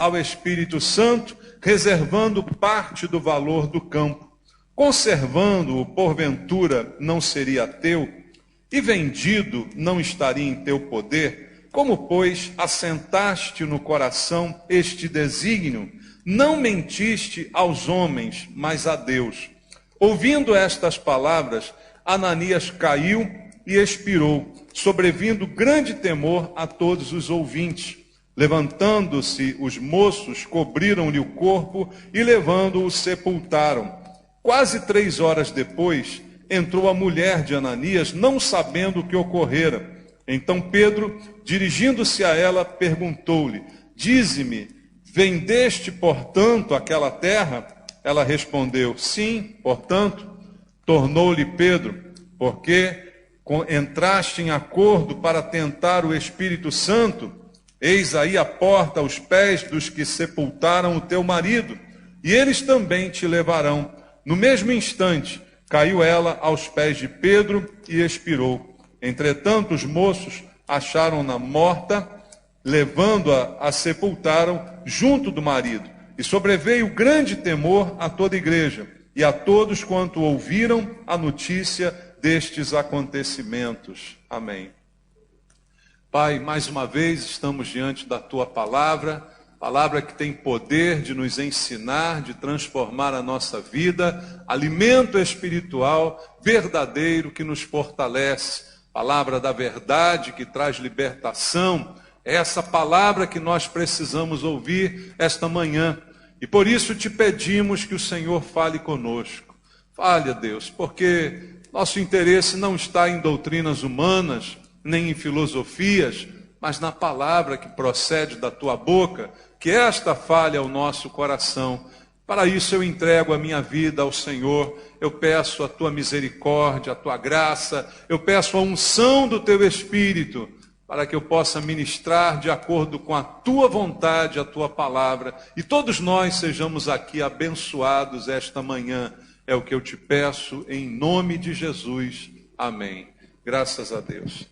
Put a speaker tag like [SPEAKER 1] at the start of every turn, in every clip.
[SPEAKER 1] ao Espírito Santo, reservando parte do valor do campo. Conservando-o, porventura, não seria teu, e vendido não estaria em teu poder? Como, pois, assentaste no coração este desígnio? Não mentiste aos homens, mas a Deus. Ouvindo estas palavras, Ananias caiu e expirou, sobrevindo grande temor a todos os ouvintes. Levantando-se os moços, cobriram-lhe o corpo e, levando-o, sepultaram. Quase 3 horas depois, entrou a mulher de Ananias, não sabendo o que ocorrera. Então Pedro, dirigindo-se a ela, perguntou-lhe: dize-me, vendeste, portanto, aquela terra? Ela respondeu: sim, portanto. Tornou-lhe Pedro: porque entraste em acordo para tentar o Espírito Santo? Eis aí a porta aos pés dos que sepultaram o teu marido, e eles também te levarão. No mesmo instante, caiu ela aos pés de Pedro e expirou. Entretanto, os moços acharam-na morta, levando-a, a sepultaram junto do marido. E sobreveio grande temor a toda a igreja e a todos quanto ouviram a notícia destes acontecimentos. Amém. Pai, mais uma vez estamos diante da Tua palavra que tem poder de nos ensinar, de transformar a nossa vida, alimento espiritual verdadeiro que nos fortalece, palavra da verdade que traz libertação. É essa palavra que nós precisamos ouvir esta manhã, e por isso te pedimos que o Senhor fale conosco. Fale, a Deus, porque nosso interesse não está em doutrinas humanas, nem em filosofias, mas na palavra que procede da tua boca, que esta fale ao nosso coração. Para isso eu entrego a minha vida ao Senhor, eu peço a tua misericórdia, a tua graça, eu peço a unção do teu Espírito, para que eu possa ministrar de acordo com a tua vontade, a tua palavra, e todos nós sejamos aqui abençoados esta manhã. É o que eu te peço, em nome de Jesus. Amém. Graças a Deus.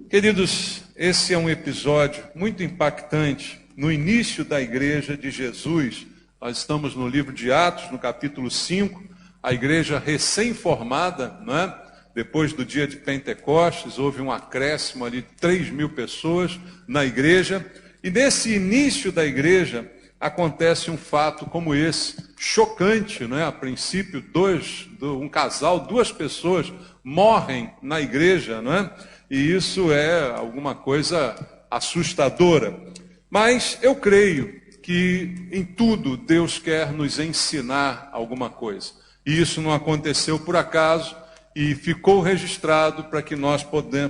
[SPEAKER 1] Queridos, esse é um episódio muito impactante. No início da igreja de Jesus, nós estamos no livro de Atos, no capítulo 5, a igreja recém-formada, não é? Depois do dia de Pentecostes, houve um acréscimo ali de 3.000 pessoas na igreja, e nesse início da igreja acontece um fato como esse, chocante, não é? A princípio, um casal, 2 pessoas morrem na igreja, não é? E isso é alguma coisa assustadora. Mas eu creio que em tudo Deus quer nos ensinar alguma coisa. E isso não aconteceu por acaso e ficou registrado para que nós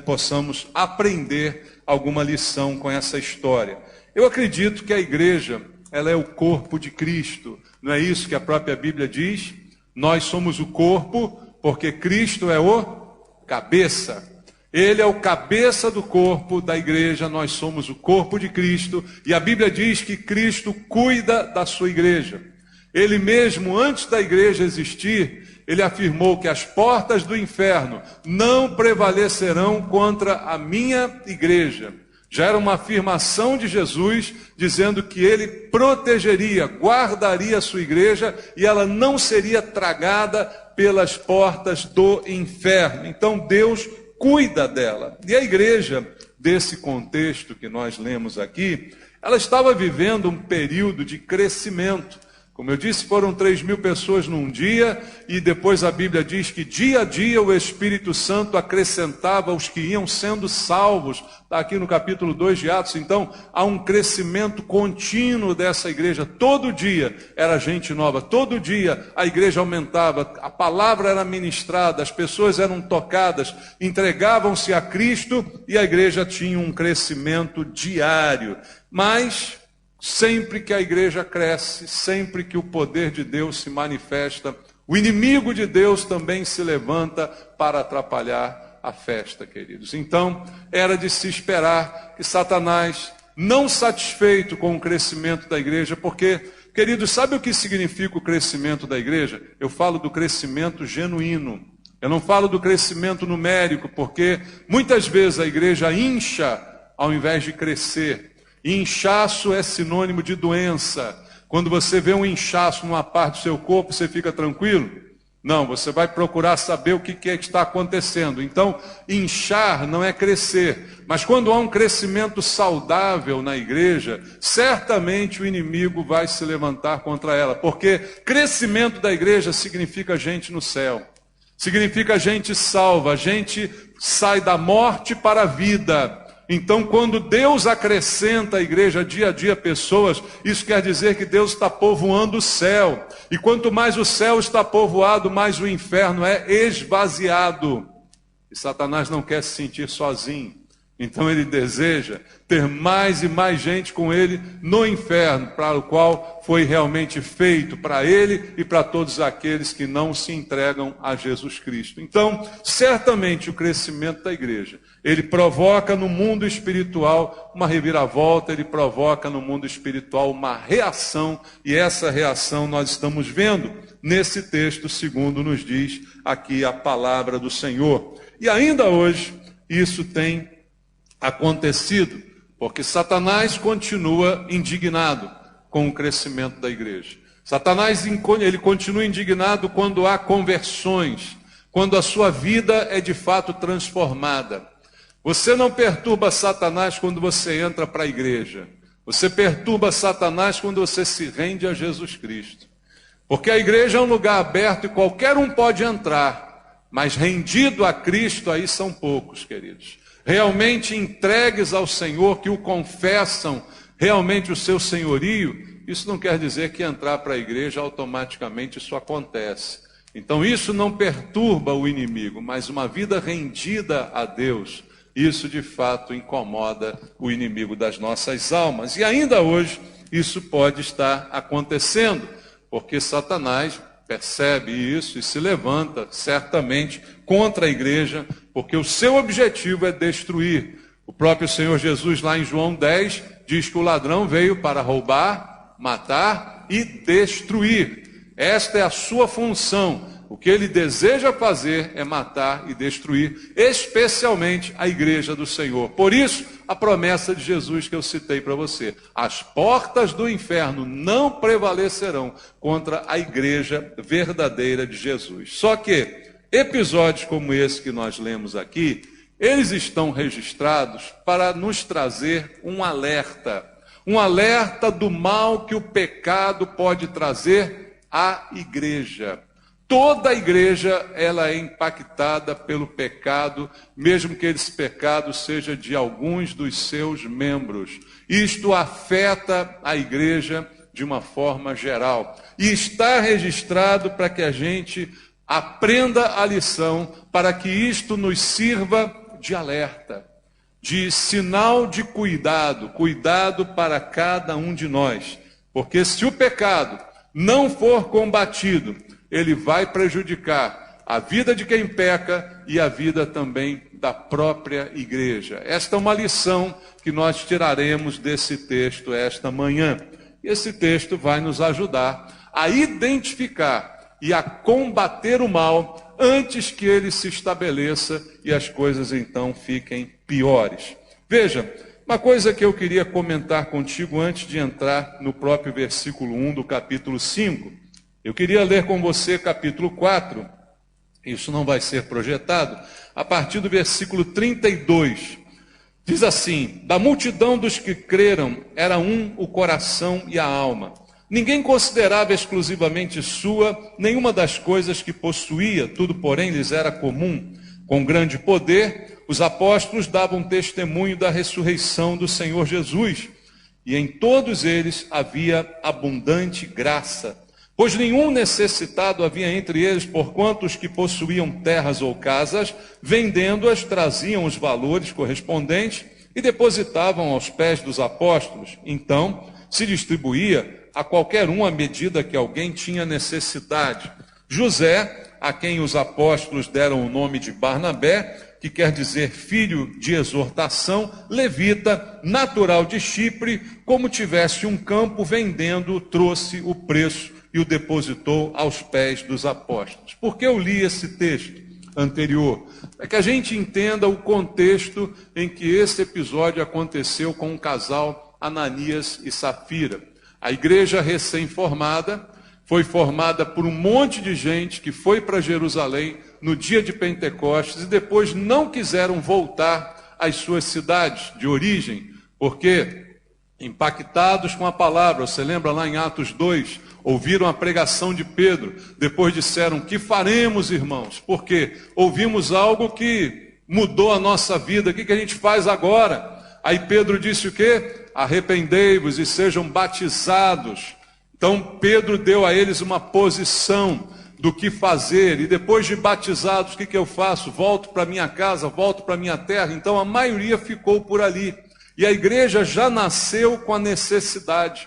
[SPEAKER 1] possamos aprender alguma lição com essa história. Eu acredito que a igreja, ela é o corpo de Cristo. Não é isso que a própria Bíblia diz? Nós somos o corpo porque Cristo é o cabeça. Ele é o cabeça do corpo da igreja, nós somos o corpo de Cristo, e a Bíblia diz que Cristo cuida da sua igreja. Ele mesmo, antes da igreja existir, ele afirmou que as portas do inferno não prevalecerão contra a minha igreja. Já era uma afirmação de Jesus, dizendo que ele protegeria, guardaria a sua igreja, e ela não seria tragada pelas portas do inferno. Então Deus cuida dela. E a igreja, desse contexto que nós lemos aqui, ela estava vivendo um período de crescimento. Como eu disse, foram 3.000 pessoas num dia, e depois a Bíblia diz que dia a dia o Espírito Santo acrescentava os que iam sendo salvos. Está aqui no capítulo 2 de Atos. Então, há um crescimento contínuo dessa igreja. Todo dia era gente nova, todo dia a igreja aumentava, a palavra era ministrada, as pessoas eram tocadas, entregavam-se a Cristo, e a igreja tinha um crescimento diário. Mas sempre que a igreja cresce, sempre que o poder de Deus se manifesta, o inimigo de Deus também se levanta para atrapalhar a festa, queridos. Então, era de se esperar que Satanás, não satisfeito com o crescimento da igreja, porque, queridos, sabe o que significa o crescimento da igreja? Eu falo do crescimento genuíno. Eu não falo do crescimento numérico, porque muitas vezes a igreja incha ao invés de crescer. Inchaço é sinônimo de doença. Quando você vê um inchaço numa parte do seu corpo, você fica tranquilo? Não, você vai procurar saber o que é que está acontecendo. Então, inchar não é crescer. Mas quando há um crescimento saudável na igreja, certamente o inimigo vai se levantar contra ela. Porque crescimento da igreja significa gente no céu. Significa gente salva, a gente sai da morte para a vida. Então, quando Deus acrescenta à igreja dia a dia pessoas, isso quer dizer que Deus está povoando o céu. E quanto mais o céu está povoado, mais o inferno é esvaziado. E Satanás não quer se sentir sozinho. Então ele deseja ter mais e mais gente com ele no inferno, para o qual foi realmente feito para ele e para todos aqueles que não se entregam a Jesus Cristo. Então, certamente o crescimento da igreja, ele provoca no mundo espiritual uma reviravolta, ele provoca no mundo espiritual uma reação, e essa reação nós estamos vendo nesse texto, segundo nos diz aqui a palavra do Senhor. E ainda hoje, isso tem acontecido, porque Satanás continua indignado com o crescimento da igreja. Satanás ele continua indignado quando há conversões, quando a sua vida é de fato transformada. Você não perturba Satanás quando você entra para a igreja. Você perturba Satanás quando você se rende a Jesus Cristo. Porque a igreja é um lugar aberto e qualquer um pode entrar, mas rendido a Cristo aí são poucos, queridos. Realmente entregues ao Senhor, que o confessam realmente o seu senhorio, isso não quer dizer que entrar para a igreja automaticamente isso acontece. Então isso não perturba o inimigo, mas uma vida rendida a Deus, isso de fato incomoda o inimigo das nossas almas. E ainda hoje isso pode estar acontecendo, porque Satanás percebe isso e se levanta certamente contra a igreja, porque o seu objetivo é destruir. O próprio Senhor Jesus, lá em João 10, diz que o ladrão veio para roubar, matar e destruir. Esta é a sua função. O que ele deseja fazer é matar e destruir, especialmente a igreja do Senhor. Por isso, a promessa de Jesus que eu citei para você: as portas do inferno não prevalecerão contra a igreja verdadeira de Jesus. Só que episódios como esse que nós lemos aqui, eles estão registrados para nos trazer um alerta do mal que o pecado pode trazer à igreja. Toda a igreja ela é impactada pelo pecado, mesmo que esse pecado seja de alguns dos seus membros. Isto afeta a igreja de uma forma geral. E está registrado para que a gente aprenda a lição, para que isto nos sirva de alerta, de sinal de cuidado para cada um de nós. Porque se o pecado não for combatido, ele vai prejudicar a vida de quem peca e a vida também da própria igreja. Esta é uma lição que nós tiraremos desse texto esta manhã. Esse texto vai nos ajudar a identificar e a combater o mal antes que ele se estabeleça e as coisas então fiquem piores. Veja, uma coisa que eu queria comentar contigo antes de entrar no próprio versículo 1 do capítulo 5. Eu queria ler com você capítulo 4, isso não vai ser projetado, a partir do versículo 32. Diz assim: da multidão dos que creram, era um o coração e a alma. Ninguém considerava exclusivamente sua nenhuma das coisas que possuía, tudo, porém, lhes era comum. Com grande poder, os apóstolos davam testemunho da ressurreição do Senhor Jesus, e em todos eles havia abundante graça. Pois nenhum necessitado havia entre eles, porquanto os que possuíam terras ou casas, vendendo-as, traziam os valores correspondentes e depositavam aos pés dos apóstolos. Então, se distribuía a qualquer um à medida que alguém tinha necessidade. José, a quem os apóstolos deram o nome de Barnabé, que quer dizer filho de exortação, levita, natural de Chipre, como tivesse um campo vendendo, trouxe o preço e o depositou aos pés dos apóstolos. Por que eu li esse texto anterior? É que a gente entenda o contexto em que esse episódio aconteceu com um casal Ananias e Safira. A igreja recém-formada foi formada por um monte de gente que foi para Jerusalém no dia de Pentecostes e depois não quiseram voltar às suas cidades de origem, porque impactados com a palavra, você lembra lá em Atos 2, ouviram a pregação de Pedro, depois disseram: que faremos, irmãos? Porque ouvimos algo que mudou a nossa vida, o que a gente faz agora? Aí Pedro disse o quê? Arrependei-vos e sejam batizados. Então Pedro deu a eles uma posição do que fazer, e depois de batizados, o que eu faço? Volto para minha casa, volto para minha terra. Então a maioria ficou por ali, e a igreja já nasceu com a necessidade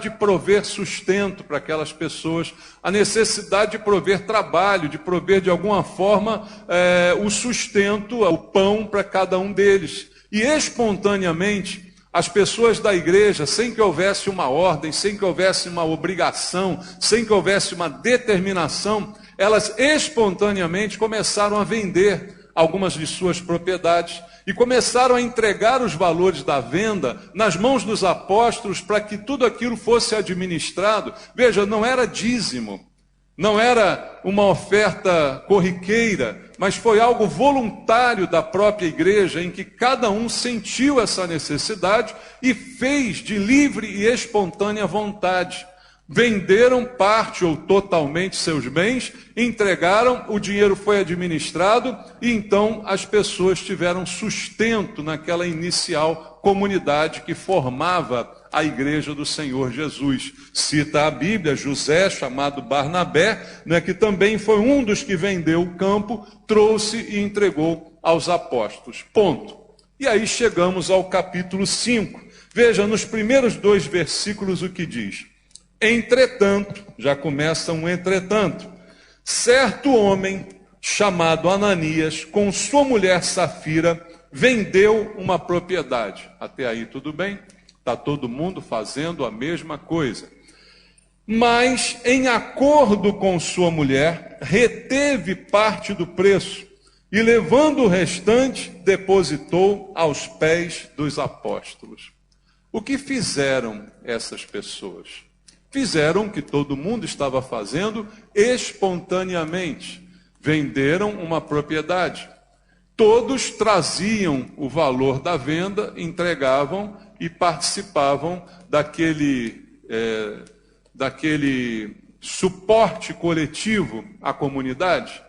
[SPEAKER 1] de prover sustento para aquelas pessoas, a necessidade de prover trabalho, de prover de alguma forma o sustento, o pão para cada um deles. E espontaneamente, as pessoas da igreja, sem que houvesse uma ordem, sem que houvesse uma obrigação, sem que houvesse uma determinação, elas espontaneamente começaram a vender algumas de suas propriedades e começaram a entregar os valores da venda nas mãos dos apóstolos para que tudo aquilo fosse administrado. Veja, não era dízimo, não era uma oferta corriqueira, mas foi algo voluntário da própria igreja, em que cada um sentiu essa necessidade e fez de livre e espontânea vontade. Venderam parte ou totalmente seus bens, entregaram, o dinheiro foi administrado e então as pessoas tiveram sustento naquela inicial comunidade que formava a igreja do Senhor Jesus. Cita a Bíblia José, chamado Barnabé, que também foi um dos que vendeu o campo, trouxe e entregou aos apóstolos. Ponto. E aí chegamos ao capítulo 5. Veja, nos primeiros 2 versículos o que diz. Entretanto, já começa um entretanto, certo homem chamado Ananias, com sua mulher Safira, vendeu uma propriedade. Até aí tudo bem? Está todo mundo fazendo a mesma coisa. Mas, em acordo com sua mulher, reteve parte do preço e, levando o restante, depositou aos pés dos apóstolos. O que fizeram essas pessoas? Fizeram o que todo mundo estava fazendo espontaneamente. Venderam uma propriedade. Todos traziam o valor da venda, entregavam e participavam daquele suporte coletivo à comunidade.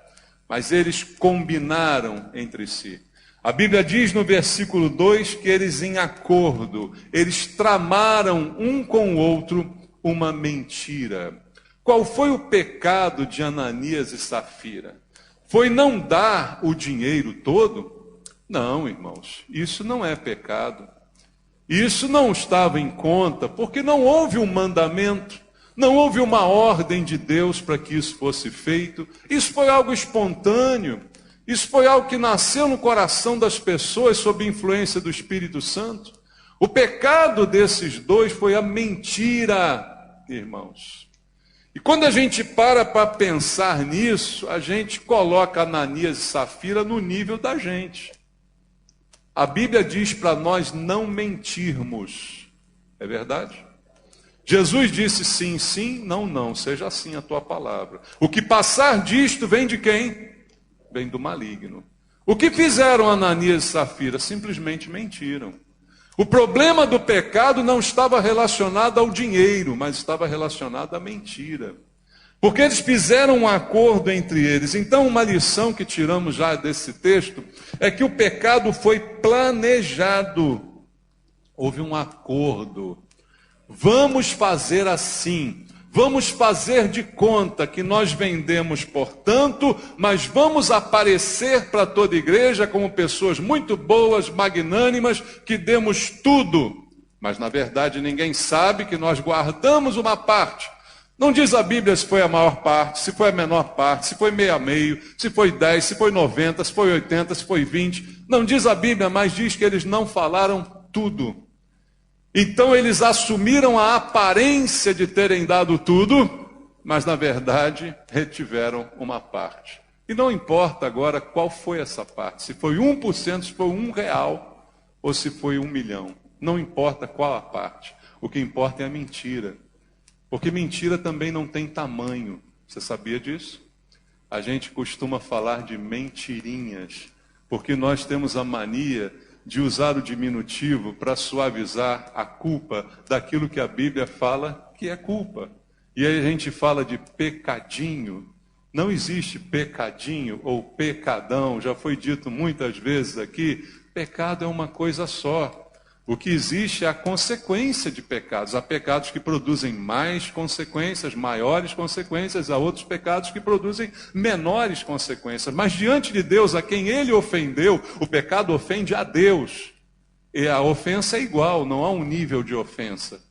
[SPEAKER 1] Mas eles combinaram entre si. A Bíblia diz no versículo 2 que eles em acordo, eles tramaram um com o outro uma mentira. Qual foi o pecado de Ananias e Safira? Foi não dar o dinheiro todo? Não, irmãos, isso não é pecado. Isso não estava em conta, porque não houve um mandamento, não houve uma ordem de Deus para que isso fosse feito. Isso foi algo espontâneo, isso foi algo que nasceu no coração das pessoas sob influência do Espírito Santo. O pecado desses dois foi a mentira, irmãos. E quando a gente para pensar nisso, a gente coloca Ananias e Safira no nível da gente. A Bíblia diz para nós não mentirmos. É verdade? Jesus disse sim, sim, não, não. Seja assim a tua palavra. O que passar disto vem de quem? Vem do maligno. O que fizeram Ananias e Safira? Simplesmente mentiram. O problema do pecado não estava relacionado ao dinheiro, mas estava relacionado à mentira. Porque eles fizeram um acordo entre eles. Então, uma lição que tiramos já desse texto é que o pecado foi planejado. Houve um acordo. Vamos fazer assim. Vamos fazer de conta que nós vendemos, portanto, mas vamos aparecer para toda a igreja como pessoas muito boas, magnânimas, que demos tudo. Mas, na verdade, ninguém sabe que nós guardamos uma parte. Não diz a Bíblia se foi a maior parte, se foi a menor parte, se foi meio a meio, se foi 10, se foi 90, se foi 80, se foi 20. Não diz a Bíblia, mas diz que eles não falaram tudo. Então eles assumiram a aparência de terem dado tudo, mas na verdade retiveram uma parte. E não importa agora qual foi essa parte, se foi 1%, se foi R$1, ou se foi 1 milhão. Não importa qual a parte. O que importa é a mentira. Porque mentira também não tem tamanho. Você sabia disso? A gente costuma falar de mentirinhas, porque nós temos a mania de usar o diminutivo para suavizar a culpa daquilo que a Bíblia fala que é culpa. E aí a gente fala de pecadinho. Não existe pecadinho ou pecadão, já foi dito muitas vezes aqui, pecado é uma coisa só. O que existe é a consequência de pecados. Há pecados que produzem mais consequências, maiores consequências, há outros pecados que produzem menores consequências. Mas diante de Deus, a quem ele ofendeu, o pecado ofende a Deus. E a ofensa é igual, não há um nível de ofensa.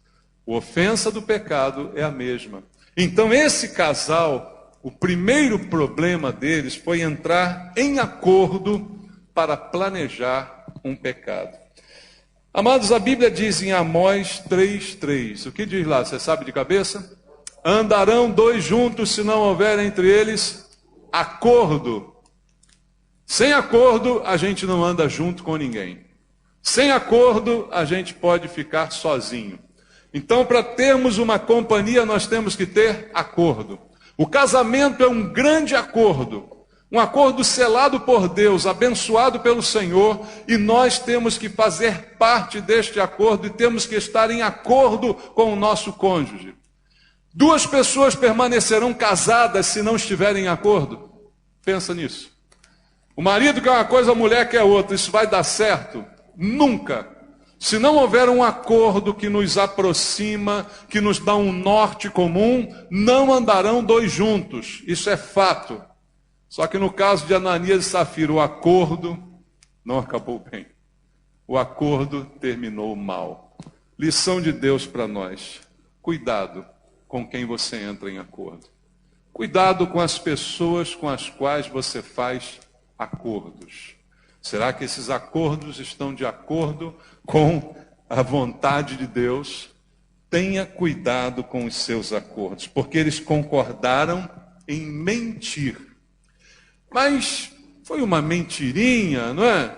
[SPEAKER 1] A ofensa do pecado é a mesma. Então esse casal, o primeiro problema deles foi entrar em acordo para planejar um pecado. Amados, a Bíblia diz em Amós 3:3. O que diz lá? Você sabe de cabeça? Andarão dois juntos se não houver entre eles acordo. Sem acordo, a gente não anda junto com ninguém. Sem acordo, a gente pode ficar sozinho. Então, para termos uma companhia, nós temos que ter acordo. O casamento é um grande acordo. Um acordo selado por Deus, abençoado pelo Senhor, e nós temos que fazer parte deste acordo e temos que estar em acordo com o nosso cônjuge. Duas pessoas permanecerão casadas se não estiverem em acordo? Pensa nisso. O marido quer uma coisa, a mulher quer outra. Isso vai dar certo? Nunca. Se não houver um acordo que nos aproxima, que nos dá um norte comum, não andarão dois juntos. Isso é fato. Só que no caso de Ananias e Safira, o acordo não acabou bem. O acordo terminou mal. Lição de Deus para nós. Cuidado com quem você entra em acordo. Cuidado com as pessoas com as quais você faz acordos. Será que esses acordos estão de acordo com a vontade de Deus? Tenha cuidado com os seus acordos, porque eles concordaram em mentir. Mas foi uma mentirinha, não é?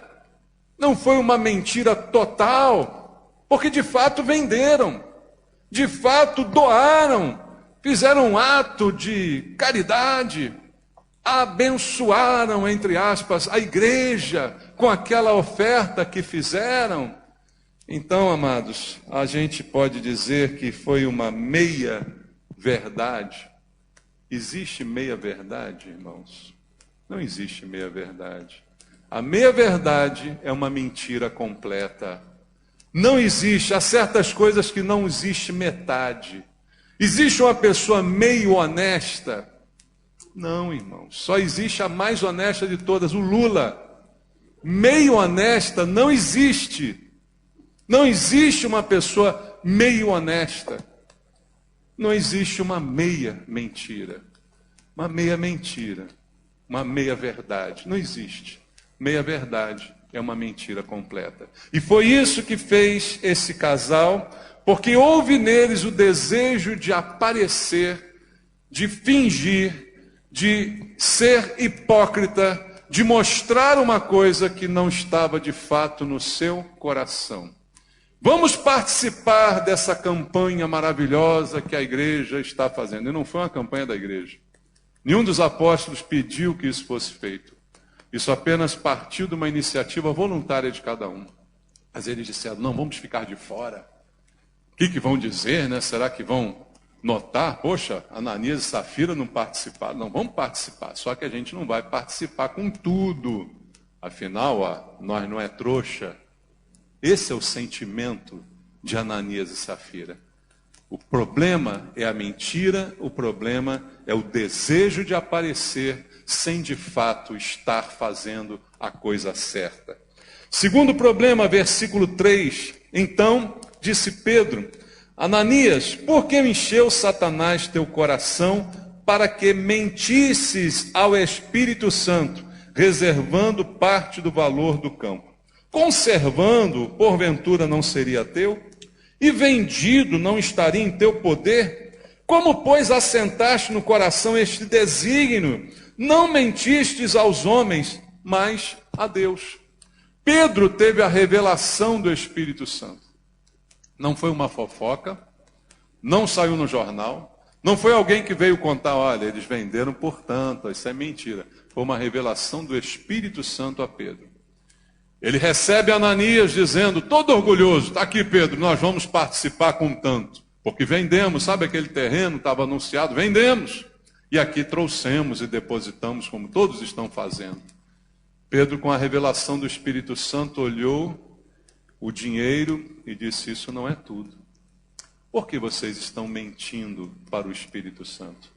[SPEAKER 1] Não foi uma mentira total, porque de fato venderam, de fato doaram, fizeram um ato de caridade, abençoaram, entre aspas, a igreja com aquela oferta que fizeram. Então, amados, a gente pode dizer que foi uma meia verdade. Existe meia verdade, irmãos? Não existe meia verdade. A meia verdade é uma mentira completa. Não existe, há certas coisas que não existe metade. Existe uma pessoa meio honesta? Não, irmãos, só existe a mais honesta de todas, o Lula. Meio honesta não existe. Não existe uma pessoa meio honesta. Não existe uma meia mentira. Uma meia mentira. Uma meia verdade. Não existe. Meia verdade é uma mentira completa. E foi isso que fez esse casal, porque houve neles o desejo de aparecer, de fingir, de ser hipócrita, de mostrar uma coisa que não estava de fato no seu coração. Vamos participar dessa campanha maravilhosa que a igreja está fazendo. E não foi uma campanha da igreja. Nenhum dos apóstolos pediu que isso fosse feito. Isso apenas partiu de uma iniciativa voluntária de cada um. Mas eles disseram, não, vamos ficar de fora. O que vão dizer, né? Será que vão notar? Poxa, Ananias e Safira não participaram. Não, vamos participar. Só que a gente não vai participar com tudo. Afinal, nós não é trouxa. Esse é o sentimento de Ananias e Safira. O problema é a mentira, o problema é o desejo de aparecer sem de fato estar fazendo a coisa certa. Segundo problema, versículo 3. Então, disse Pedro, Ananias, por que encheu Satanás teu coração para que mentisses ao Espírito Santo, reservando parte do valor do campo? Conservando, porventura não seria teu? E vendido não estaria em teu poder? Como, pois, assentaste no coração este desígnio? Não mentistes aos homens, mas a Deus. Pedro teve a revelação do Espírito Santo. Não foi uma fofoca, não saiu no jornal, não foi alguém que veio contar, olha, eles venderam por tanto, isso é mentira. Foi uma revelação do Espírito Santo a Pedro. Ele recebe Ananias dizendo, todo orgulhoso, está aqui Pedro, nós vamos participar com tanto. Porque vendemos, sabe aquele terreno, estava anunciado, vendemos. E aqui trouxemos e depositamos, como todos estão fazendo. Pedro, com a revelação do Espírito Santo, olhou o dinheiro e disse, isso não é tudo. Por que vocês estão mentindo para o Espírito Santo?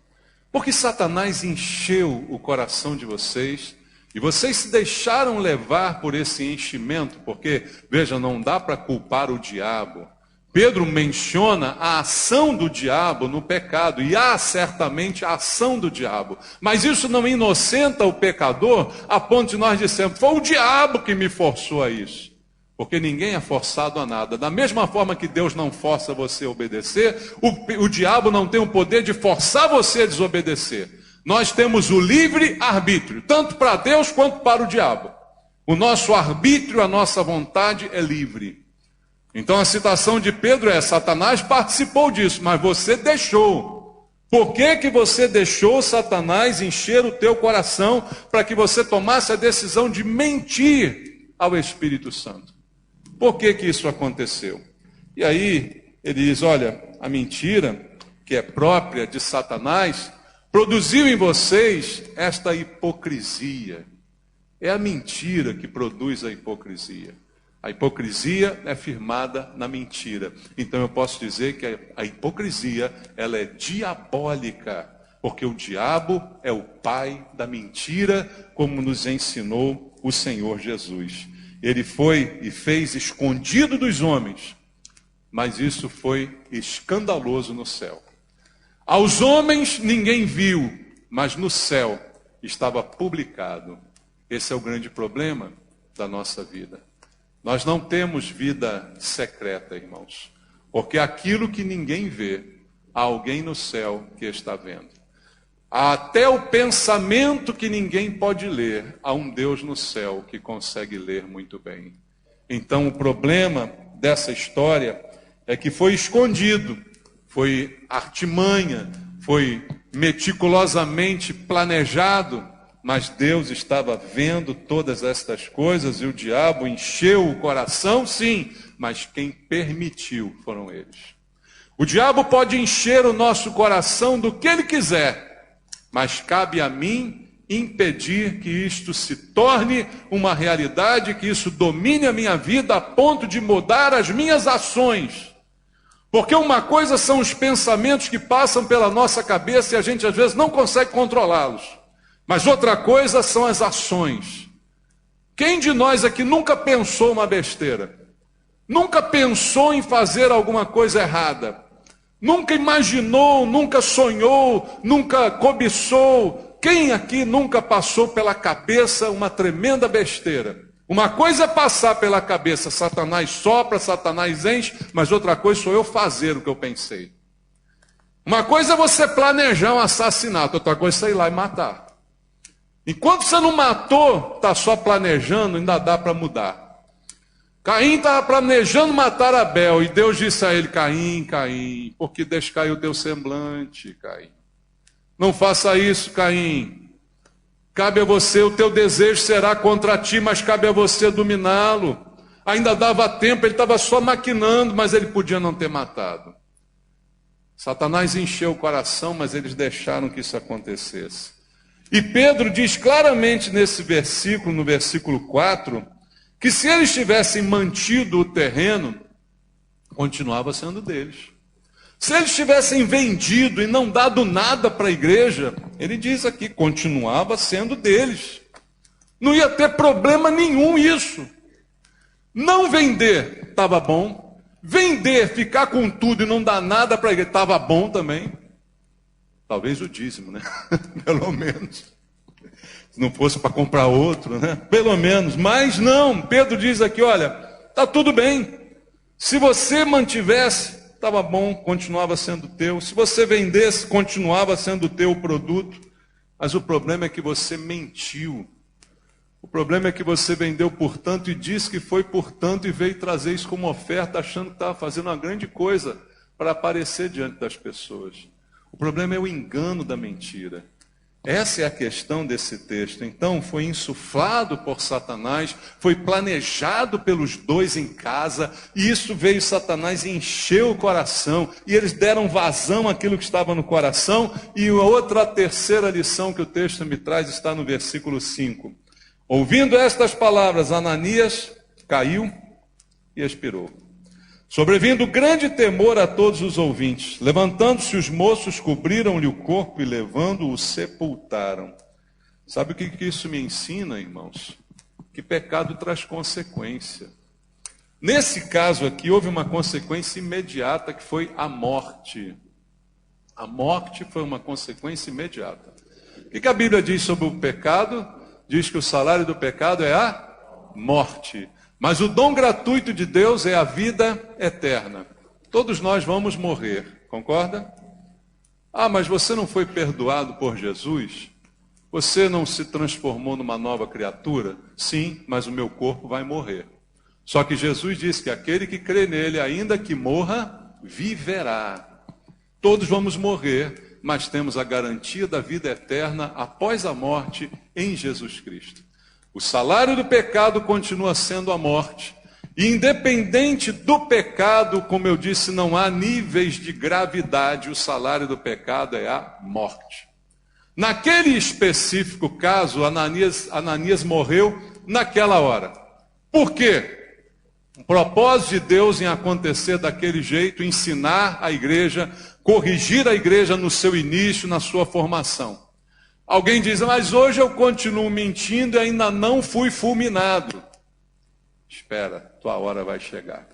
[SPEAKER 1] Porque Satanás encheu o coração de vocês e vocês se deixaram levar por esse enchimento, porque, veja, não dá para culpar o diabo. Pedro menciona a ação do diabo no pecado, e há certamente a ação do diabo. Mas isso não inocenta o pecador a ponto de nós dizermos, foi o diabo que me forçou a isso. Porque ninguém é forçado a nada. Da mesma forma que Deus não força você a obedecer, o diabo não tem o poder de forçar você a desobedecer. Nós temos o livre arbítrio, tanto para Deus quanto para o diabo. O nosso arbítrio, a nossa vontade é livre. Então a citação de Pedro é, Satanás participou disso, mas você deixou. Por que você deixou Satanás encher o teu coração para que você tomasse a decisão de mentir ao Espírito Santo? Por que isso aconteceu? E aí ele diz, olha, a mentira que é própria de Satanás produziu em vocês esta hipocrisia. É a mentira que produz a hipocrisia. A hipocrisia é firmada na mentira. Então eu posso dizer que a hipocrisia, ela é diabólica, porque o diabo é o pai da mentira, como nos ensinou o Senhor Jesus. Ele foi e fez escondido dos homens, mas isso foi escandaloso no céu. Aos homens ninguém viu, mas no céu estava publicado. Esse é o grande problema da nossa vida. Nós não temos vida secreta, irmãos, porque aquilo que ninguém vê, há alguém no céu que está vendo. Até o pensamento que ninguém pode ler, há um Deus no céu que consegue ler muito bem. Então o problema dessa história é que foi escondido, foi artimanha, foi meticulosamente planejado, mas Deus estava vendo todas estas coisas e o diabo encheu o coração, sim, mas quem permitiu foram eles. O diabo pode encher o nosso coração do que ele quiser, mas cabe a mim impedir que isto se torne uma realidade, que isso domine a minha vida a ponto de mudar as minhas ações. Porque uma coisa são os pensamentos que passam pela nossa cabeça e a gente às vezes não consegue controlá-los. Mas outra coisa são as ações. Quem de nós aqui nunca pensou uma besteira? Nunca pensou em fazer alguma coisa errada? Nunca imaginou, nunca sonhou, nunca cobiçou? Quem aqui nunca passou pela cabeça uma tremenda besteira? Uma coisa é passar pela cabeça, Satanás sopra, Satanás enche, mas outra coisa sou eu fazer o que eu pensei. Uma coisa é você planejar um assassinato, outra coisa é você ir lá e matar. Enquanto você não matou, está só planejando, ainda dá para mudar. Caim estava planejando matar Abel, e Deus disse a ele, Caim, Caim, por que deixa cair o teu semblante, Caim? Não faça isso, Caim. Cabe a você, o teu desejo será contra ti, mas cabe a você dominá-lo. Ainda dava tempo, ele estava só maquinando, mas ele podia não ter matado. Satanás encheu o coração, mas eles deixaram que isso acontecesse. E Pedro diz claramente nesse versículo, no versículo 4, que se eles tivessem mantido o terreno, continuava sendo deles. Se eles tivessem vendido e não dado nada para a igreja, ele diz aqui, continuava sendo deles. Não ia ter problema nenhum isso. Não vender estava bom. Vender, ficar com tudo e não dar nada para a igreja, estava bom também. Talvez o dízimo, né? Pelo menos. Se não fosse para comprar outro, né? Pelo menos. Mas não, Pedro diz aqui, olha, está tudo bem. Se você mantivesse, estava bom, continuava sendo teu. Se você vendesse, continuava sendo teu o produto. Mas o problema é que você mentiu. O problema é que você vendeu por tanto e disse que foi por tanto e veio trazer isso como oferta, achando que estava fazendo uma grande coisa para aparecer diante das pessoas. O problema é o engano da mentira. Essa é a questão desse texto. Então, foi insuflado por Satanás, foi planejado pelos dois em casa, e isso veio Satanás e encheu o coração, e eles deram vazão àquilo que estava no coração, e a terceira lição que o texto me traz está no versículo 5. Ouvindo estas palavras, Ananias caiu e expirou. Sobrevindo grande temor a todos os ouvintes, levantando-se os moços, cobriram-lhe o corpo e levando-o, sepultaram. Sabe o que isso me ensina, irmãos? Que pecado traz consequência. Nesse caso aqui, houve uma consequência imediata, que foi a morte. A morte foi uma consequência imediata. O que a Bíblia diz sobre o pecado? Diz que o salário do pecado é a morte. Mas o dom gratuito de Deus é a vida eterna. Todos nós vamos morrer, concorda? Ah, mas você não foi perdoado por Jesus? Você não se transformou numa nova criatura? Sim, mas o meu corpo vai morrer. Só que Jesus disse que aquele que crê nele, ainda que morra, viverá. Todos vamos morrer, mas temos a garantia da vida eterna após a morte em Jesus Cristo. O salário do pecado continua sendo a morte. E independente do pecado, como eu disse, não há níveis de gravidade. O salário do pecado é a morte. Naquele específico caso, Ananias morreu naquela hora. Por quê? O propósito de Deus em acontecer daquele jeito, ensinar a igreja, corrigir a igreja no seu início, na sua formação. Alguém diz, mas hoje eu continuo mentindo e ainda não fui fulminado. Espera, tua hora vai chegar.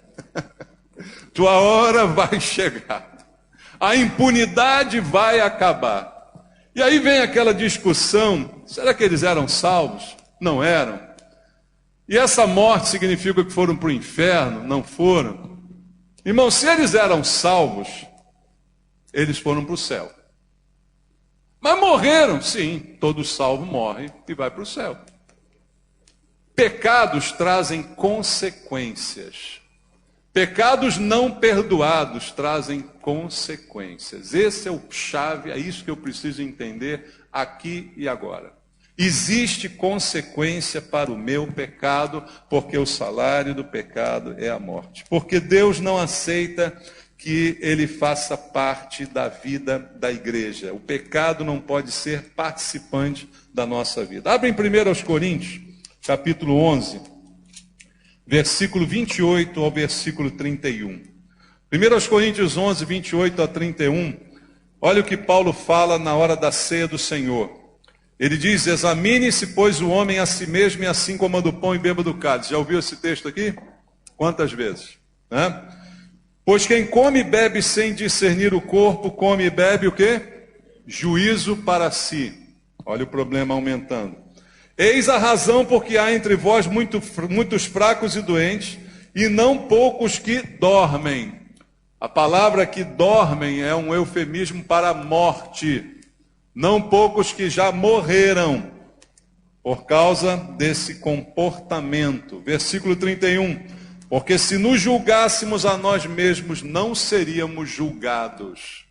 [SPEAKER 1] Tua hora vai chegar. A impunidade vai acabar. E aí vem aquela discussão, será que eles eram salvos? Não eram. E essa morte significa que foram para o inferno? Não foram. Irmão, se eles eram salvos, eles foram para o céu. Mas morreram, sim, todo salvo morre e vai para o céu. Pecados trazem consequências. Pecados não perdoados trazem consequências. Esse é o chave, é isso que eu preciso entender aqui e agora. Existe consequência para o meu pecado, porque o salário do pecado é a morte. Porque Deus não aceita que ele faça parte da vida da igreja. O pecado não pode ser participante da nossa vida. Abre em 1 Coríntios, capítulo 11, versículo 28 ao versículo 31. 1 Coríntios 11, 28 a 31. Olha o que Paulo fala na hora da ceia do Senhor. Ele diz, examine-se, pois, o homem a si mesmo, e assim coma do pão e beba do cálice. Já ouviu esse texto aqui? Quantas vezes? Né? Pois quem come e bebe sem discernir o corpo, come e bebe o quê? Juízo para si. Olha o problema aumentando. Eis a razão porque há entre vós muitos fracos e doentes, e não poucos que dormem. A palavra que dormem é um eufemismo para morte. Não poucos que já morreram por causa desse comportamento. Versículo 31. Porque se nos julgássemos a nós mesmos, não seríamos julgados.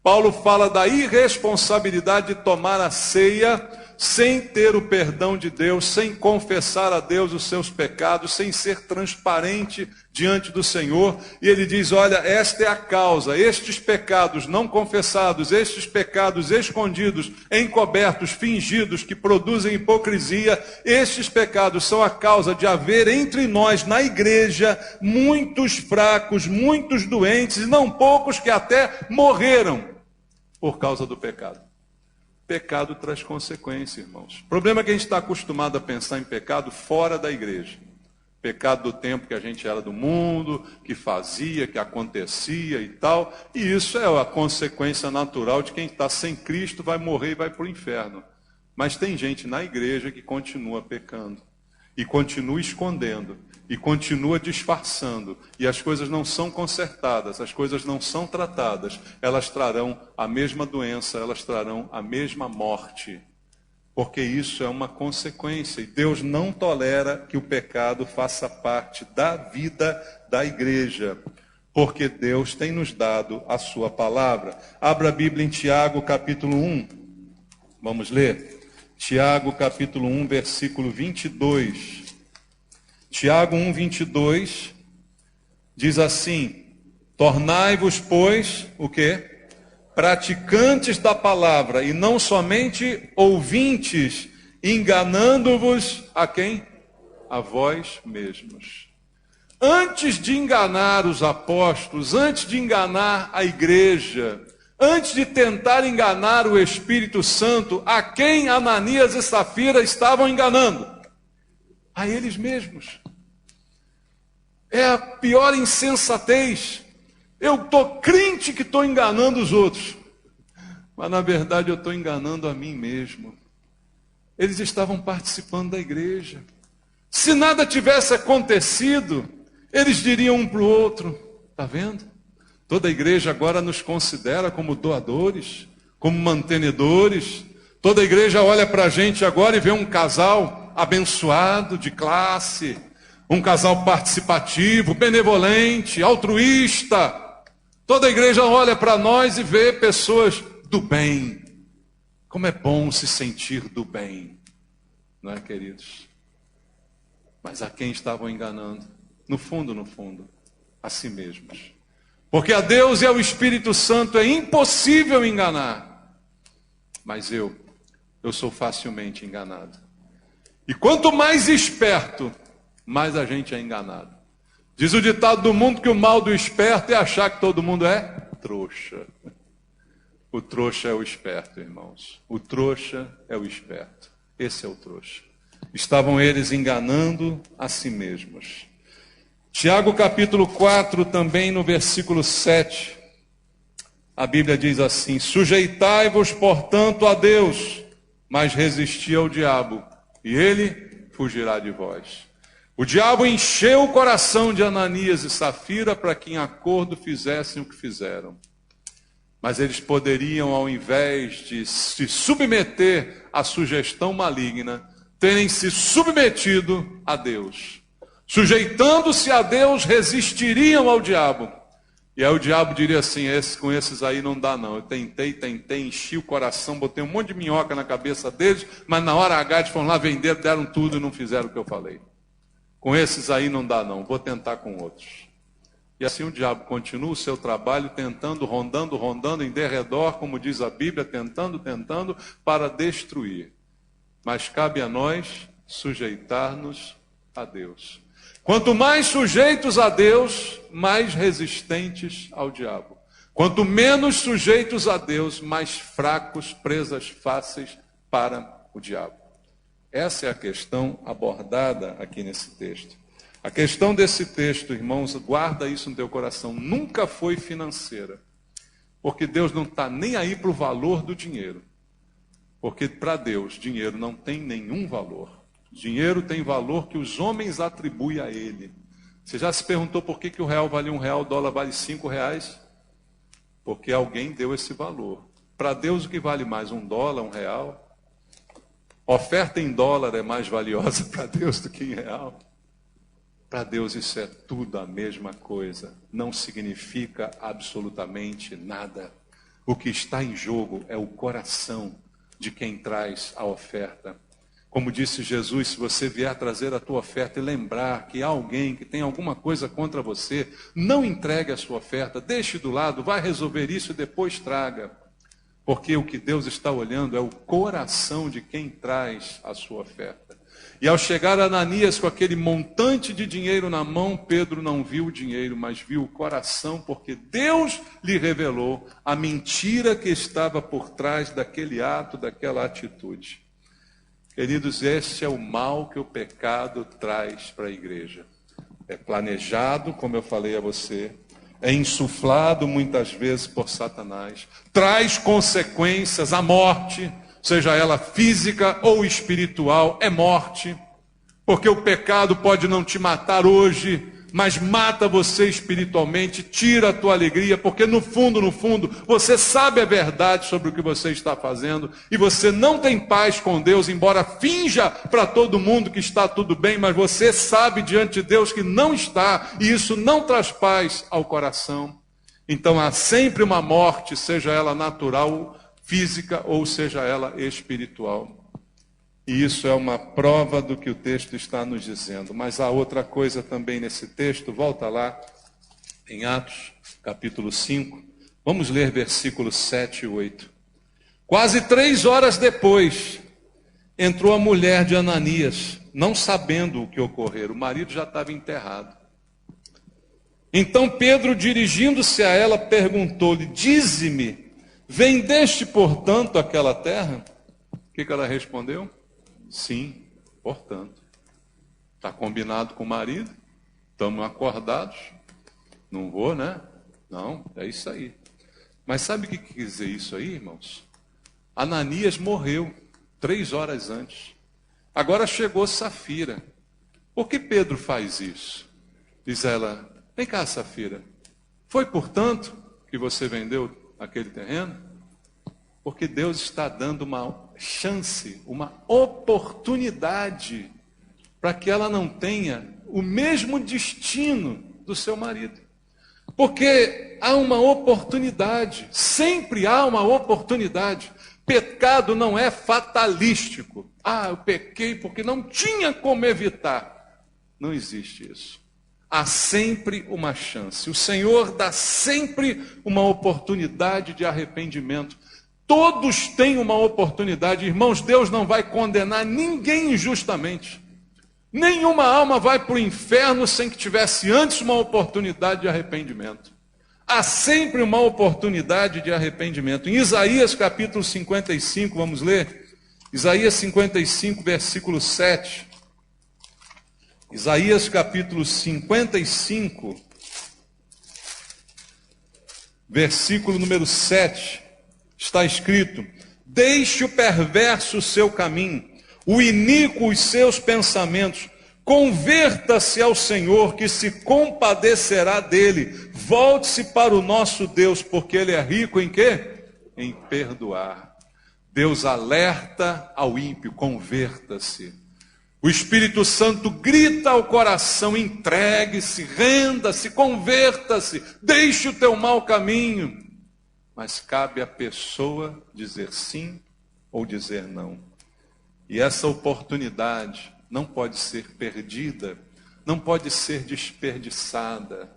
[SPEAKER 1] Paulo fala da irresponsabilidade de tomar a ceia sem ter o perdão de Deus, sem confessar a Deus os seus pecados, sem ser transparente diante do Senhor. E ele diz, olha, esta é a causa, estes pecados não confessados, estes pecados escondidos, encobertos, fingidos, que produzem hipocrisia, estes pecados são a causa de haver entre nós, na igreja, muitos fracos, muitos doentes, e não poucos que até morreram por causa do pecado. Pecado traz consequência, irmãos. O problema é que a gente está acostumado a pensar em pecado fora da igreja. Pecado do tempo que a gente era do mundo, que fazia, que acontecia e tal. E isso é a consequência natural de quem está sem Cristo, vai morrer e vai para o inferno. Mas tem gente na igreja que continua pecando. E continua escondendo. E continua disfarçando. E as coisas não são consertadas, as coisas não são tratadas. Elas trarão a mesma doença, elas trarão a mesma morte. porque isso é uma consequência. E Deus não tolera que o pecado faça parte da vida da igreja, porque Deus tem nos dado a sua palavra. Abra a Bíblia em Tiago, capítulo 1. Vamos ler? Tiago, capítulo 1, versículo 22. Tiago 1, 22, diz assim: tornai-vos, pois, o quê? Praticantes da palavra, e não somente ouvintes, enganando-vos a quem? A vós mesmos. Antes de enganar os apóstolos, antes de enganar a igreja, antes de tentar enganar o Espírito Santo, a quem Ananias e Safira estavam enganando? A eles mesmos. É a pior insensatez. Eu estou crente que estou enganando os outros, mas na verdade eu estou enganando a mim mesmo. Eles estavam participando da igreja. Se nada tivesse acontecido, eles diriam um para o outro: está vendo? Toda a igreja agora nos considera como doadores, como mantenedores. Toda a igreja olha para a gente agora e vê um casal abençoado de classe, um casal participativo, benevolente, altruísta. Toda a igreja olha para nós e vê pessoas do bem. Como é bom se sentir do bem, não é, queridos? Mas a quem estavam enganando? No fundo, a si mesmos. Porque a Deus e ao Espírito Santo é impossível enganar. Mas eu sou facilmente enganado. E quanto mais esperto, mais a gente é enganado. Diz o ditado do mundo que o mal do esperto é achar que todo mundo é trouxa. O trouxa é o esperto, irmãos. O trouxa é o esperto. Esse é o trouxa. Estavam eles enganando a si mesmos. Tiago capítulo 4, também no versículo 7, a Bíblia diz assim: sujeitai-vos, portanto, a Deus, mas resisti ao diabo, e ele fugirá de vós. O diabo encheu o coração de Ananias e Safira para que em acordo fizessem o que fizeram. Mas eles poderiam, ao invés de se submeter à sugestão maligna, terem se submetido a Deus. Sujeitando-se a Deus, resistiriam ao diabo. E aí o diabo diria assim: com esses aí não dá não. Eu tentei, enchi o coração, botei um monte de minhoca na cabeça deles, mas na hora H eles foram lá vender, deram tudo e não fizeram o que eu falei. Com esses aí não dá não, vou tentar com outros. E assim o diabo continua o seu trabalho, tentando, rondando em derredor, como diz a Bíblia, tentando, para destruir. Mas cabe a nós sujeitar-nos a Deus. Quanto mais sujeitos a Deus, mais resistentes ao diabo. Quanto menos sujeitos a Deus, mais fracos, presas fáceis para o diabo. Essa é a questão abordada aqui nesse texto. A questão desse texto, irmãos, guarda isso no teu coração, nunca foi financeira. Porque Deus não está nem aí para o valor do dinheiro. Porque para Deus, dinheiro não tem nenhum valor. Dinheiro tem valor que os homens atribuem a ele. Você já se perguntou por que o real vale R$1, o dólar vale R$5? Porque alguém deu esse valor. Para Deus, o que vale mais? $1, R$1? Oferta em dólar é mais valiosa para Deus do que em real? Para Deus isso é tudo a mesma coisa. Não significa absolutamente nada. O que está em jogo é o coração de quem traz a oferta. Como disse Jesus, se você vier trazer a tua oferta e lembrar que há alguém que tem alguma coisa contra você, não entregue a sua oferta, deixe do lado, vai resolver isso e depois traga. Porque o que Deus está olhando é o coração de quem traz a sua oferta. E ao chegar Ananias com aquele montante de dinheiro na mão, Pedro não viu o dinheiro, mas viu o coração, porque Deus lhe revelou a mentira que estava por trás daquele ato, daquela atitude. Queridos, este é o mal que o pecado traz para a igreja. É planejado, como eu falei a você, é insuflado muitas vezes por Satanás, traz consequências, a morte, seja ela física ou espiritual, é morte, porque o pecado pode não te matar hoje, mas mata você espiritualmente, tira a tua alegria, porque no fundo, você sabe a verdade sobre o que você está fazendo, e você não tem paz com Deus, embora finja para todo mundo que está tudo bem, mas você sabe diante de Deus que não está, e isso não traz paz ao coração. Então há sempre uma morte, seja ela natural, física, ou seja ela espiritual. E isso é uma prova do que o texto está nos dizendo. Mas há outra coisa também nesse texto, volta lá, em Atos, capítulo 5. Vamos ler versículos 7 e 8. Quase 3 horas depois, entrou a mulher de Ananias, não sabendo o que ocorrera. O marido já estava enterrado. Então Pedro, dirigindo-se a ela, perguntou-lhe: dize-me, vendeste, portanto, aquela terra? O que ela respondeu? Sim, portanto. Está combinado com o marido? Estamos acordados? Não vou, né? Não, é isso aí. Mas sabe o que quer dizer isso aí, irmãos? Ananias morreu 3 horas antes. Agora chegou Safira. Por que Pedro faz isso? Diz ela: vem cá, Safira. Foi, portanto, que você vendeu aquele terreno? Porque Deus está dando uma chance, uma oportunidade para que ela não tenha o mesmo destino do seu marido. Porque há uma oportunidade, sempre há uma oportunidade. Pecado não é fatalístico. Ah, eu pequei porque não tinha como evitar. Não existe isso. Há sempre uma chance. O Senhor dá sempre uma oportunidade de arrependimento. Todos têm uma oportunidade, irmãos. Deus não vai condenar ninguém injustamente. Nenhuma alma vai para o inferno sem que tivesse antes uma oportunidade de arrependimento. Há sempre uma oportunidade de arrependimento. Em Isaías capítulo 55, vamos ler? Isaías 55, versículo 7. Isaías capítulo 55, versículo número 7. Está escrito: deixe o perverso o seu caminho, o iníquo os seus pensamentos, converta-se ao Senhor, que se compadecerá dele, volte-se para o nosso Deus, porque ele é rico em quê? Em perdoar. Deus alerta ao ímpio: converta-se. O Espírito Santo grita ao coração: entregue-se, renda-se, converta-se, deixe o teu mau caminho. Mas cabe à pessoa dizer sim ou dizer não. E essa oportunidade não pode ser perdida, não pode ser desperdiçada.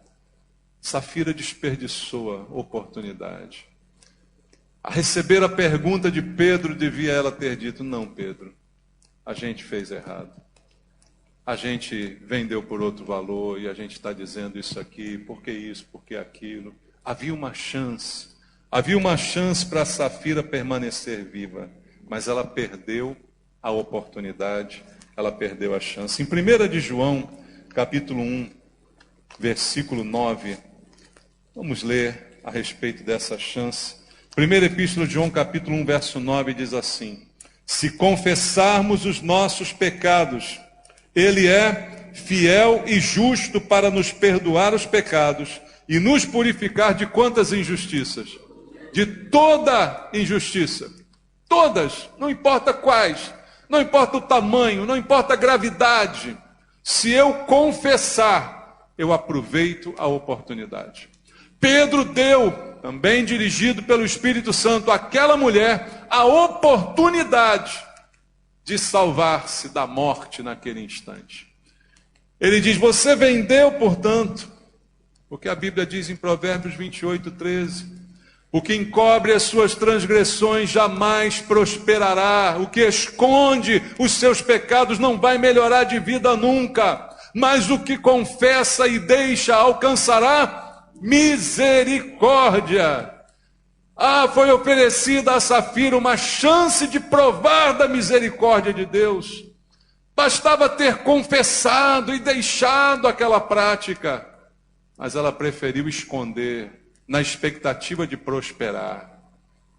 [SPEAKER 1] Safira desperdiçou a oportunidade. A receber a pergunta de Pedro, devia ela ter dito: não, Pedro, a gente fez errado. A gente vendeu por outro valor e a gente está dizendo isso aqui, por que isso, por que aquilo. Havia uma chance para Safira permanecer viva, mas ela perdeu a oportunidade, ela perdeu a chance. Em 1 de João, capítulo 1, versículo 9, vamos ler a respeito dessa chance. Primeira Epístola de João, capítulo 1, verso 9, diz assim: se confessarmos os nossos pecados, Ele é fiel e justo para nos perdoar os pecados e nos purificar de quantas injustiças? De toda injustiça. Todas, não importa quais, não importa o tamanho, não importa a gravidade. Se eu confessar, eu aproveito a oportunidade. Pedro deu, também dirigido pelo Espírito Santo, àquela mulher a oportunidade de salvar-se da morte naquele instante. Ele diz: você vendeu, portanto, porque a Bíblia diz em Provérbios 28, 13, o que encobre as suas transgressões jamais prosperará, o que esconde os seus pecados não vai melhorar de vida nunca, mas o que confessa e deixa alcançará misericórdia. Foi oferecida a Safira uma chance de provar da misericórdia de Deus. Bastava ter confessado e deixado aquela prática, mas ela preferiu esconder, na expectativa de prosperar.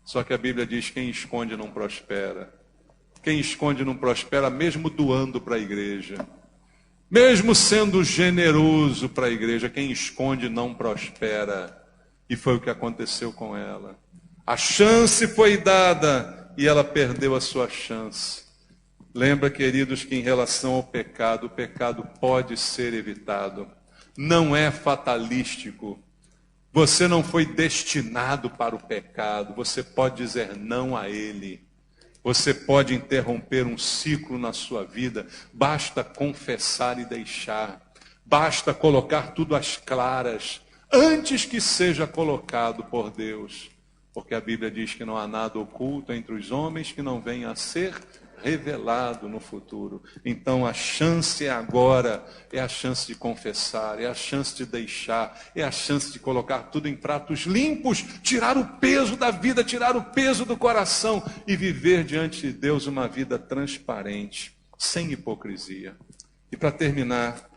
[SPEAKER 1] Só que a Bíblia diz: quem esconde não prospera. Quem esconde não prospera, mesmo doando para a igreja. mesmo sendo generoso para a igreja, quem esconde não prospera. E foi o que aconteceu com ela. A chance foi dada e ela perdeu a sua chance. Lembra, queridos, que em relação ao pecado, o pecado pode ser evitado. Não é fatalístico. Você não foi destinado para o pecado. Você pode dizer não a ele. Você pode interromper um ciclo na sua vida. Basta confessar e deixar. Basta colocar tudo às claras, antes que seja colocado por Deus. Porque a Bíblia diz que não há nada oculto entre os homens que não venha a ser revelado no futuro. Então a chance é agora, é a chance de confessar, é a chance de deixar, é a chance de colocar tudo em pratos limpos, tirar o peso da vida, tirar o peso do coração e viver diante de Deus uma vida transparente, sem hipocrisia. E para terminar,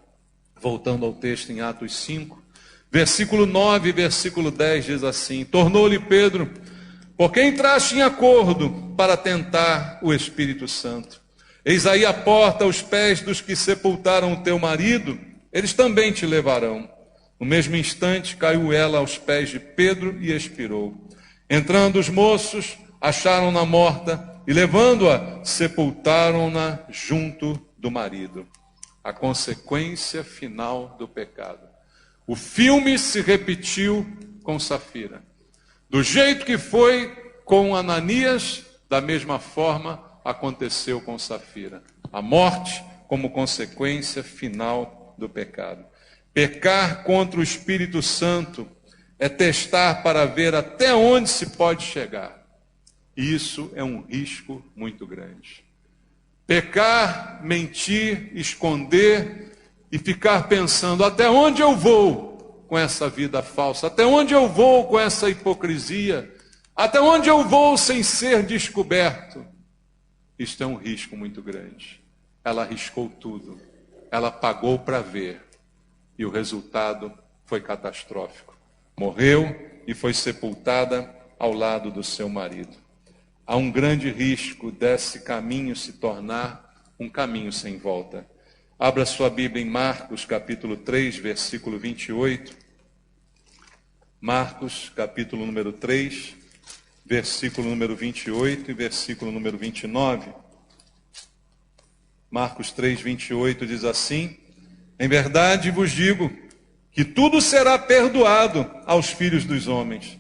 [SPEAKER 1] voltando ao texto em Atos 5, versículo 9 e versículo 10 diz assim: tornou-lhe Pedro: por que entraste em acordo para tentar o Espírito Santo? Eis aí a porta aos pés dos que sepultaram o teu marido, eles também te levarão. No mesmo instante caiu ela aos pés de Pedro e expirou. Entrando os moços, acharam-na morta e, levando-a, sepultaram-na junto do marido. A consequência final do pecado. O filme se repetiu com Safira. Do jeito que foi com Ananias, da mesma forma aconteceu com Safira. A morte como consequência final do pecado. Pecar contra o Espírito Santo é testar para ver até onde se pode chegar. E isso é um risco muito grande. Pecar, mentir, esconder e ficar pensando até onde eu vou com essa vida falsa, até onde eu vou com essa hipocrisia, até onde eu vou sem ser descoberto. Isto é um risco muito grande. Ela arriscou tudo, ela pagou para ver, e o resultado foi catastrófico. Morreu e foi sepultada ao lado do seu marido. Há um grande risco desse caminho se tornar um caminho sem volta. Abra sua Bíblia em Marcos, capítulo 3, versículo 28. Marcos, capítulo número 3, versículo número 28 e versículo número 29. Marcos 3, 28 diz assim: em verdade vos digo que tudo será perdoado aos filhos dos homens,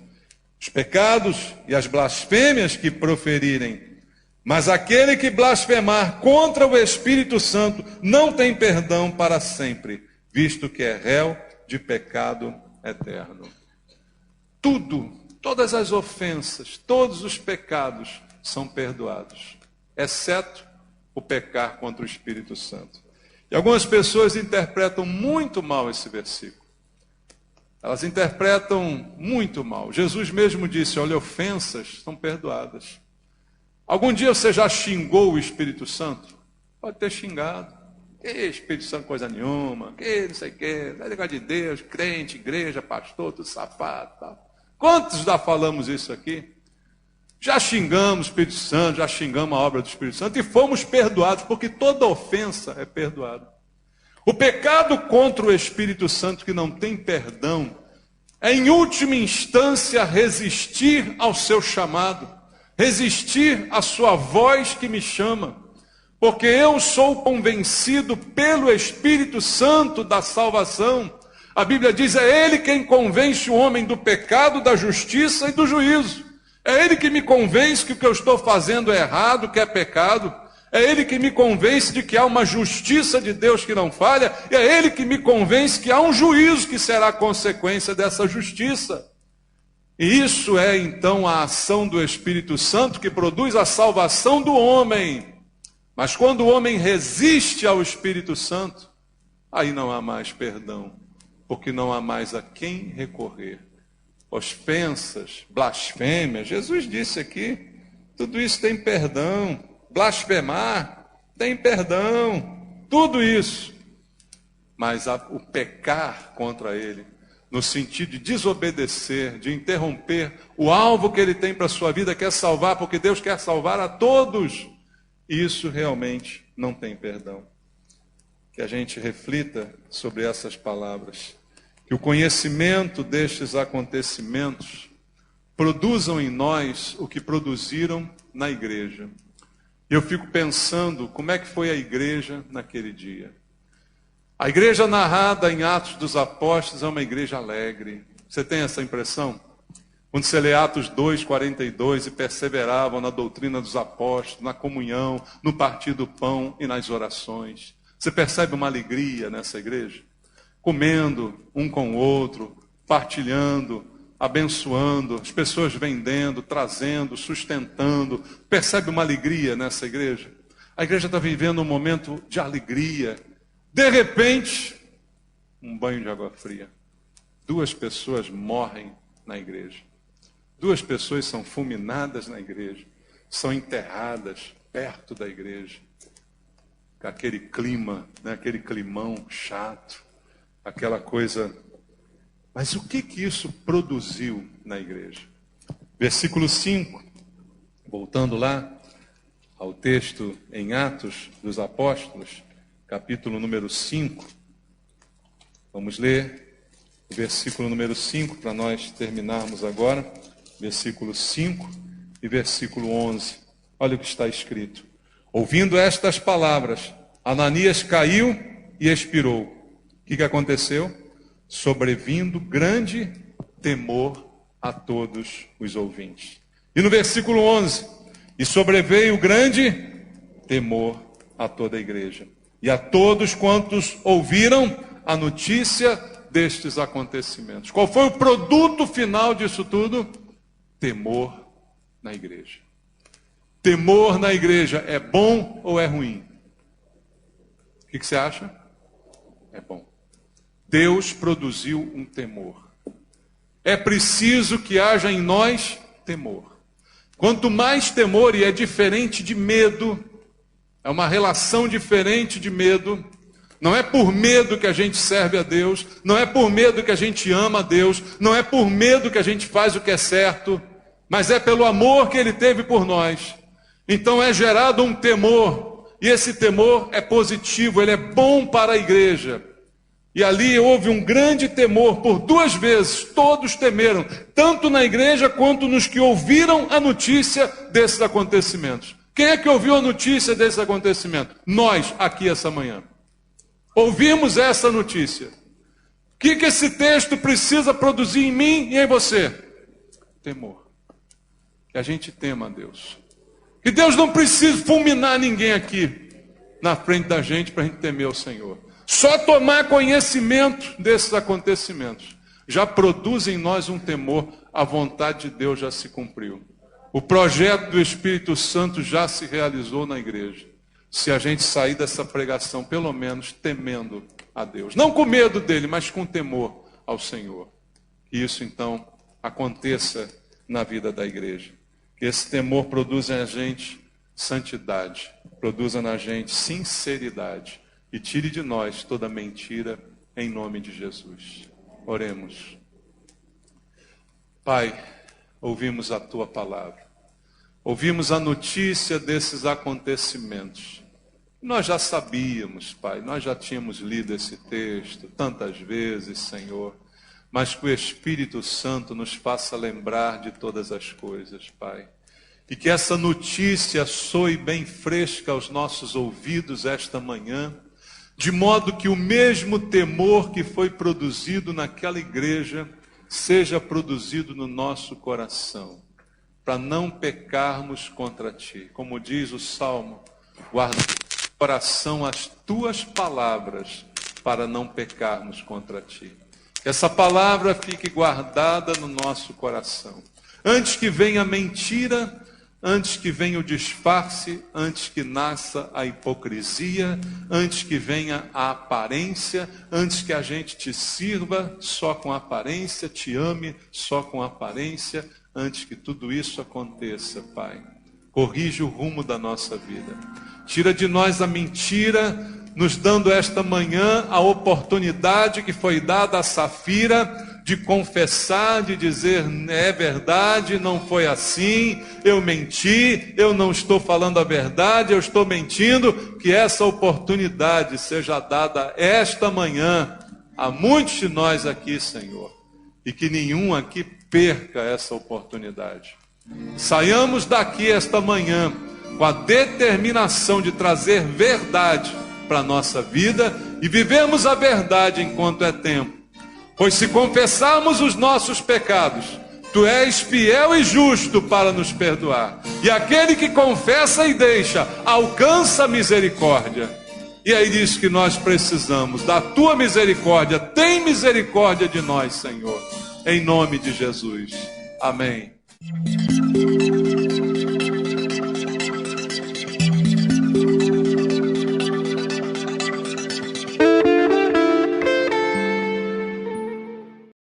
[SPEAKER 1] os pecados e as blasfêmias que proferirem. Mas aquele que blasfemar contra o Espírito Santo não tem perdão para sempre, visto que é réu de pecado eterno. Tudo, todas as ofensas, todos os pecados são perdoados, exceto o pecar contra o Espírito Santo. E algumas pessoas interpretam muito mal esse versículo. Elas interpretam muito mal. Jesus mesmo disse: olha, ofensas são perdoadas. Algum dia você já xingou o Espírito Santo? Pode ter xingado. Que Espírito Santo coisa nenhuma, que não sei o que, não é negócio de Deus, crente, igreja, pastor, tudo safado, tal. Quantos já falamos isso aqui? Já xingamos o Espírito Santo, já xingamos a obra do Espírito Santo e fomos perdoados, porque toda ofensa é perdoada. O pecado contra o Espírito Santo que não tem perdão é, em última instância, resistir ao seu chamado, resistir à sua voz que me chama, porque eu sou convencido pelo Espírito Santo da salvação. A Bíblia diz: é Ele quem convence o homem do pecado, da justiça e do juízo. É Ele que me convence que o que eu estou fazendo é errado, que é pecado. É Ele que me convence de que há uma justiça de Deus que não falha. E é Ele que me convence que há um juízo que será consequência dessa justiça. E isso é então a ação do Espírito Santo que produz a salvação do homem. Mas quando o homem resiste ao Espírito Santo, aí não há mais perdão, porque não há mais a quem recorrer. Ofensas, blasfêmias, Jesus disse aqui, tudo isso tem perdão. Blasfemar, tem perdão, tudo isso. Mas o pecar contra ele, no sentido de desobedecer, de interromper o alvo que ele tem para a sua vida, quer salvar, porque Deus quer salvar a todos, isso realmente não tem perdão. que a gente reflita sobre essas palavras. Que o conhecimento destes acontecimentos produzam em nós o que produziram na igreja. Eu fico pensando como é que foi a igreja naquele dia. A igreja narrada em Atos dos Apóstolos é uma igreja alegre. Você tem essa impressão? Quando você lê Atos 2:42, e perseveravam na doutrina dos apóstolos, na comunhão, no partir do pão e nas orações. Você percebe uma alegria nessa igreja? Comendo um com o outro, partilhando, abençoando, as pessoas vendendo, trazendo, sustentando. Percebe uma alegria nessa igreja? A igreja está vivendo um momento de alegria. De repente, um banho de água fria. 2 pessoas morrem na igreja. 2 pessoas são fulminadas na igreja. São enterradas perto da igreja. Com aquele clima, né? Aquele climão chato. Aquela coisa. Mas o que isso produziu na igreja? Versículo 5. Voltando lá ao texto em Atos dos Apóstolos, capítulo número 5. Vamos ler o versículo número 5 para nós terminarmos agora. Versículo 5 e versículo 11. Olha o que está escrito. Ouvindo estas palavras, Ananias caiu e expirou. O que aconteceu? Sobrevindo grande temor a todos os ouvintes. E no versículo 11, e sobreveio grande temor a toda a igreja. E a todos quantos ouviram a notícia destes acontecimentos. Qual foi o produto final disso tudo? Temor na igreja. Temor na igreja é bom ou é ruim? O que você acha? É bom. Deus produziu um temor. É preciso que haja em nós temor. Quanto mais temor, e é diferente de medo, é uma relação diferente de medo. Não é por medo que a gente serve a Deus, não é por medo que a gente ama a Deus, não é por medo que a gente faz o que é certo, mas é pelo amor que Ele teve por nós. Então é gerado um temor, e esse temor é positivo, ele é bom para a igreja. E ali houve um grande temor, por 2 vezes, todos temeram, tanto na igreja quanto nos que ouviram a notícia desses acontecimentos. Quem é que ouviu a notícia desse acontecimento? Nós, aqui essa manhã. Ouvimos essa notícia. O que esse texto precisa produzir em mim e em você? Temor. Que a gente tema a Deus. Que Deus não precisa fulminar ninguém aqui na frente da gente para a gente temer o Senhor. Só tomar conhecimento desses acontecimentos já produz em nós um temor. A vontade de Deus já se cumpriu. O projeto do Espírito Santo já se realizou na igreja. Se a gente sair dessa pregação, pelo menos temendo a Deus. Não com medo dele, mas com temor ao Senhor. Que isso então aconteça na vida da igreja. Que esse temor produza na gente santidade, produza na gente sinceridade e tire de nós toda mentira em nome de Jesus. Oremos. Pai, ouvimos a Tua palavra, ouvimos a notícia desses acontecimentos. Nós já sabíamos, Pai, nós já tínhamos lido esse texto tantas vezes, Senhor, mas que o Espírito Santo nos faça lembrar de todas as coisas, Pai. E que essa notícia soe bem fresca aos nossos ouvidos esta manhã, de modo que o mesmo temor que foi produzido naquela igreja seja produzido no nosso coração, para não pecarmos contra Ti. Como diz o Salmo, guarda no coração as Tuas palavras, para não pecarmos contra Ti. Que essa palavra fique guardada no nosso coração. Antes que venha a mentira, antes que venha o disfarce, antes que nasça a hipocrisia, antes que venha a aparência, antes que a gente te sirva só com aparência, te ame só com aparência, antes que tudo isso aconteça, Pai. Corrige o rumo da nossa vida. Tira de nós a mentira, nos dando esta manhã a oportunidade que foi dada a Safira de confessar, de dizer, é verdade, não foi assim, eu menti, eu não estou falando a verdade, eu estou mentindo, que essa oportunidade seja dada esta manhã a muitos de nós aqui, Senhor, e que nenhum aqui perca essa oportunidade. Saiamos daqui esta manhã com a determinação de trazer verdade para a nossa vida e vivemos a verdade enquanto é tempo. Pois se confessarmos os nossos pecados, Tu és fiel e justo para nos perdoar. E aquele que confessa e deixa, alcança a misericórdia. E aí diz que nós precisamos da Tua misericórdia. Tem misericórdia de nós, Senhor. Em nome de Jesus. Amém.